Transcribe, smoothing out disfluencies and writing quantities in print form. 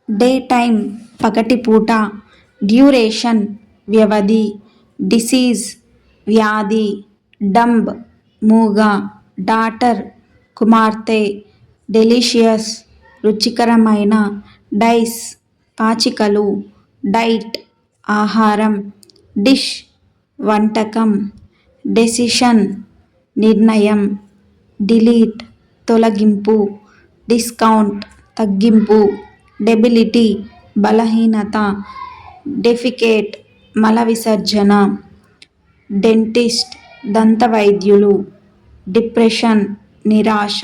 Day time పగటిపూట, duration వ్యవధి, disease వ్యాధి, డంబ్ మూగ, డాటర్ కుమార్తె, డెలిషియస్ రుచికరమైన, డైస్ పాచికలు, డైట్ ఆహారం, డిష్ వంటకం, డెసిషన్ నిర్ణయం, డిలీట్ తొలగింపు, డిస్కౌంట్ తగ్గింపు, డెబిలిటీ బలహీనత, డెఫికేట్ మల విసర్జన, డెంటిస్ట్ దంతవైద్యులు, డిప్రెషన్ నిరాశ.